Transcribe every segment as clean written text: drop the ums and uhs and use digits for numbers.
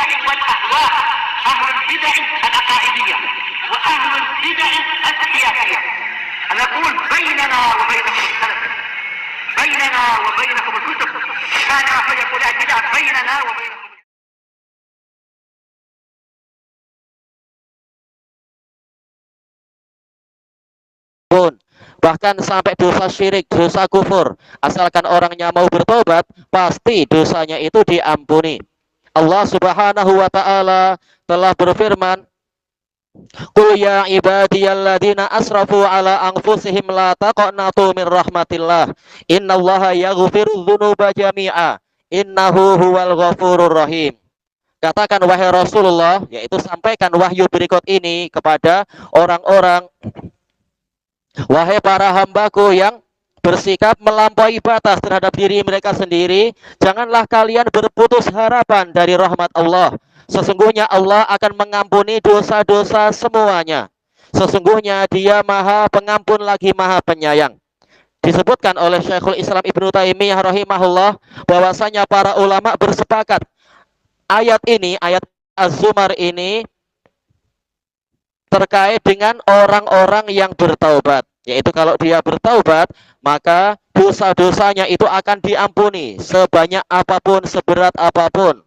البدع والأهواء، أهل البدع العقائدية وأهل البدع السياسية. نقول بيننا وبينكم السلف، بيننا وبينكم الكتب، كان فيقول البدع بيننا وبينكم. Bahkan sampai dosa syirik, dosa kufur, asalkan orangnya mau bertobat, pasti dosanya itu diampuni. Allah Subhanahu wa taala telah berfirman, "Qul ya ibadiyalladzina asrafu ala anfusihim la taqnatu min rahmatillah. Innallaha yaghfiru dzunuba jami'a. Innahu huwal ghafurur rahim." Katakan wahai Rasulullah, yaitu sampaikan wahyu berikut ini kepada orang-orang, wahai para hambaku yang bersikap melampaui batas terhadap diri mereka sendiri, janganlah kalian berputus harapan dari rahmat Allah. Sesungguhnya Allah akan mengampuni dosa-dosa semuanya. Sesungguhnya Dia Maha Pengampun lagi Maha Penyayang. Disebutkan oleh Syekhul Islam Ibnu Taimiyah rahimahullah bahwasanya para ulama bersepakat ayat ini, ayat Az-Zumar ini terkait dengan orang-orang yang bertaubat, yaitu kalau dia bertaubat maka dosa-dosanya itu akan diampuni sebanyak apapun, seberat apapun,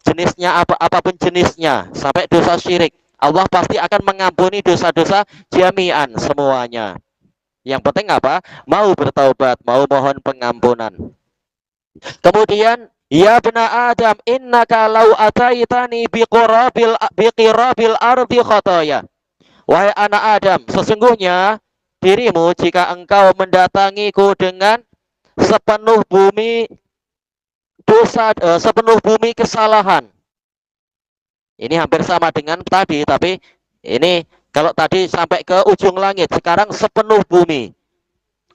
jenisnya apapun jenisnya, sampai dosa syirik. Allah pasti akan mengampuni dosa-dosa jami'an semuanya. Yang penting apa? Mau bertaubat, mau mohon pengampunan. Kemudian, ya bena Adam, innaka law ataitani biqirabil ardi khotoya. Wahai anak Adam, sesungguhnya dirimu jika engkau mendatangiku dengan sepenuh bumi dosa, sepenuh bumi kesalahan. Ini hampir sama dengan tadi, tapi ini kalau tadi sampai ke ujung langit, sekarang sepenuh bumi.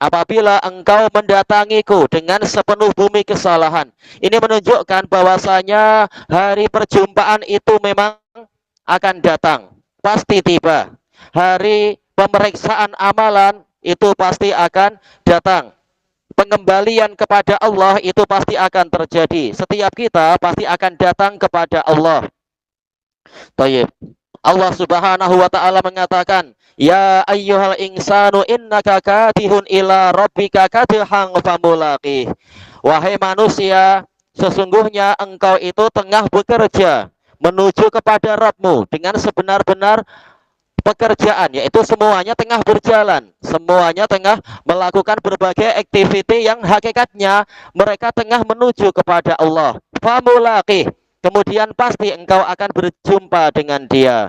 Apabila engkau mendatangiku dengan sepenuh bumi kesalahan, ini menunjukkan bahwasanya hari perjumpaan itu memang akan datang, pasti tiba. Hari pemeriksaan amalan itu pasti akan datang. Pengembalian kepada Allah itu pasti akan terjadi. Setiap kita pasti akan datang kepada Allah. Tayyib. Allah Subhanahu wa taala mengatakan, "Ya ayyuhal insanu innaka kadihun ila rabbika kadhan famulaqih." Wahai manusia, sesungguhnya engkau itu tengah bekerja menuju kepada Rabbmu dengan sebenar-benar pekerjaan, yaitu semuanya tengah berjalan, semuanya tengah melakukan berbagai aktiviti yang hakikatnya mereka tengah menuju kepada Allah. Famulaqih, kemudian pasti engkau akan berjumpa dengan Dia.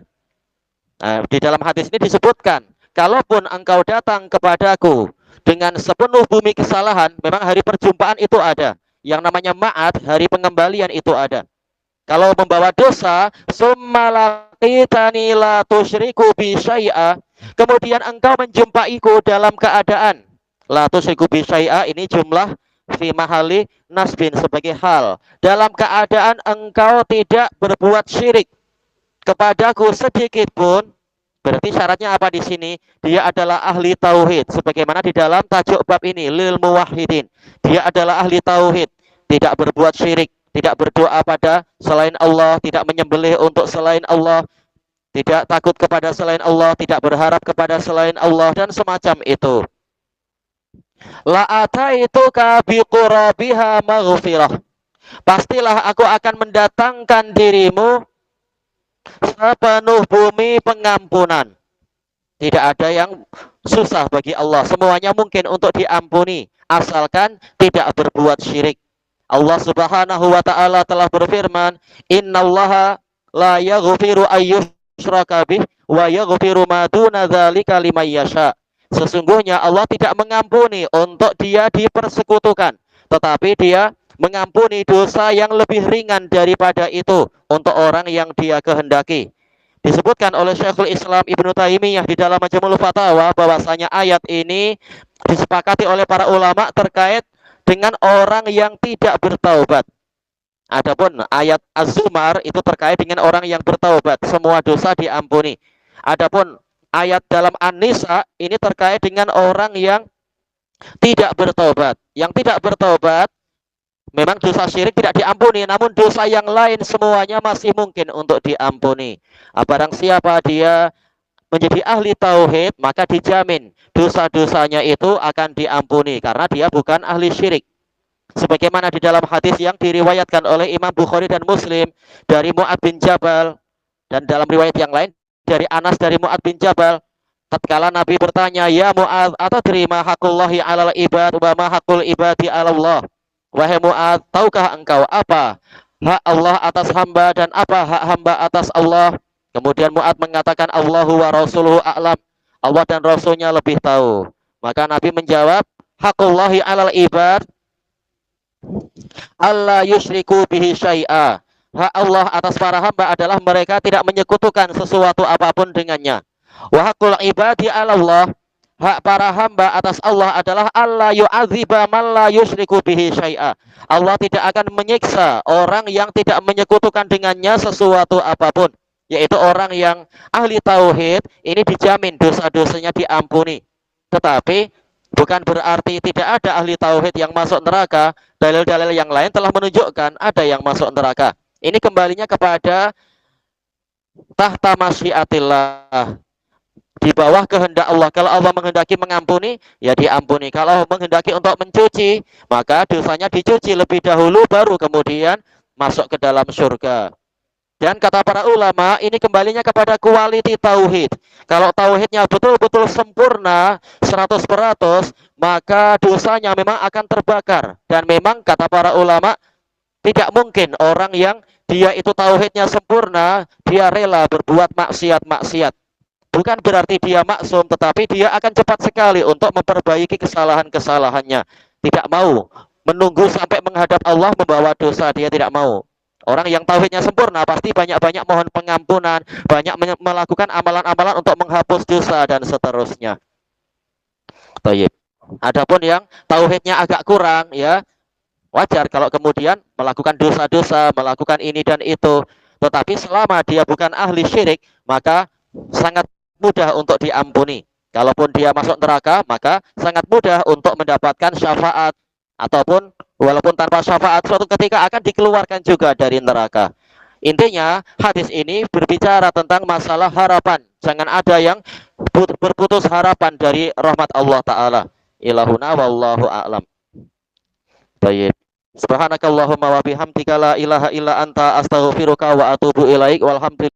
Nah, di dalam hadis ini disebutkan, kalaupun engkau datang kepadaku dengan sepenuh bumi kesalahan, memang hari perjumpaan itu ada. Yang namanya ma'ad, hari pengembalian itu ada. Kalau membawa dosa, summalaqitani la tusyriku bi syai'a, kemudian engkau menjumpaiku dalam keadaan la tusyriku bi syai'a, ini jumlah fi mahali nasbin sebagai hal, dalam keadaan engkau tidak berbuat syirik kepadaku sedikit pun. Berarti syaratnya apa di sini? Dia adalah ahli tauhid, sebagaimana di dalam tajuk bab ini, lil muwahhidin. Dia adalah ahli tauhid, tidak berbuat syirik, tidak berdoa pada selain Allah, tidak menyembelih untuk selain Allah, tidak takut kepada selain Allah, tidak berharap kepada selain Allah, dan semacam itu. La ataituka biqurabiha maghfirah. Pastilah aku akan mendatangkan dirimu sepenuh bumi pengampunan. Tidak ada yang susah bagi Allah, semuanya mungkin untuk diampuni, asalkan tidak berbuat syirik. Allah Subhanahu wa taala telah berfirman, "Innallaha la yaghfiru ayyushraka bih wa yaghfiru ma duna dzalika liman yasha." Sesungguhnya Allah tidak mengampuni untuk dia dipersekutukan, tetapi Dia mengampuni dosa yang lebih ringan daripada itu untuk orang yang Dia kehendaki. Disebutkan oleh Syekhul Islam Ibnu Taimiyah di dalam Majmu'ul Fatawa bahwasanya ayat ini disepakati oleh para ulama terkait dengan orang yang tidak bertaubat. Adapun ayat Az-Zumar itu terkait dengan orang yang bertaubat, semua dosa diampuni. Adapun ayat dalam An-Nisa ini terkait dengan orang yang tidak bertaubat. Yang tidak bertaubat Memang dosa syirik tidak diampuni, namun dosa yang lain semuanya masih mungkin untuk diampuni. Barang siapa dia menjadi ahli tauhid, maka dijamin dosa-dosanya itu akan diampuni karena dia bukan ahli syirik. Sebagaimana di dalam hadis yang diriwayatkan oleh Imam Bukhari dan Muslim dari Mu'ad bin Jabal, dan dalam riwayat yang lain dari Anas dari Mu'ad bin Jabal, tatkala Nabi bertanya, "Ya Mu'ad, atadri ma haqqullahi 'alal ibad wa ma haqqul ibadi 'alallah?" Wahai Mu'ad, tahukah engkau apa hak Allah atas hamba dan apa hak hamba atas Allah? Kemudian Mu'ad mengatakan, Allahu wa rasuluhu a'lam. Allah dan Rasulnya lebih tahu. Maka Nabi menjawab, haqullahi 'alal ibad alla yusyriku bihi syai'a. Hak Allah atas para hamba adalah mereka tidak menyekutukan sesuatu apapun dengannya. Wa haqqul ibadi 'alallah. Hak para hamba atas Allah adalah Allah yu'adziba man la yusyriku bihi syai'a. Allah tidak akan menyiksa orang yang tidak menyekutukan dengannya sesuatu apapun, yaitu orang yang ahli tauhid. Ini dijamin dosa-dosanya diampuni. Tetapi bukan berarti tidak ada ahli tauhid yang masuk neraka. Dalil-dalil yang lain telah menunjukkan ada yang masuk neraka. Ini kembalinya kepada tahta masyiatillah, di bawah kehendak Allah. Kalau Allah menghendaki mengampuni, ya diampuni. Kalau menghendaki untuk mencuci, maka dosanya dicuci lebih dahulu, baru kemudian masuk ke dalam surga. Dan kata para ulama, ini kembalinya kepada quality tauhid. Kalau tauhidnya betul-betul sempurna, 100%, maka dosanya memang akan terbakar. Dan memang kata para ulama, tidak mungkin orang yang dia itu tauhidnya sempurna, dia rela berbuat maksiat-maksiat. Bukan berarti dia maksum, tetapi dia akan cepat sekali untuk memperbaiki kesalahan-kesalahannya. Tidak mau menunggu sampai menghadap Allah membawa dosa, dia tidak mau. Orang yang tauhidnya sempurna pasti banyak-banyak mohon pengampunan, banyak melakukan amalan-amalan untuk menghapus dosa dan seterusnya. Tayyib. Adapun yang tauhidnya agak kurang, ya wajar kalau kemudian melakukan dosa-dosa, melakukan ini dan itu. Tetapi selama dia bukan ahli syirik, maka sangat mudah untuk diampuni. Kalaupun dia masuk neraka, maka sangat mudah untuk mendapatkan syafaat, ataupun walaupun tanpa syafaat suatu ketika akan dikeluarkan juga dari neraka. Intinya hadis ini berbicara tentang masalah harapan. Jangan ada yang berputus harapan dari rahmat Allah Ta'ala. Ilahuna wallahu a'lam. Baik. Subhanakallahumma wa bihamdika la ilaha illa anta astaghfiruka wa atubu ilaik. Walhamdulillah.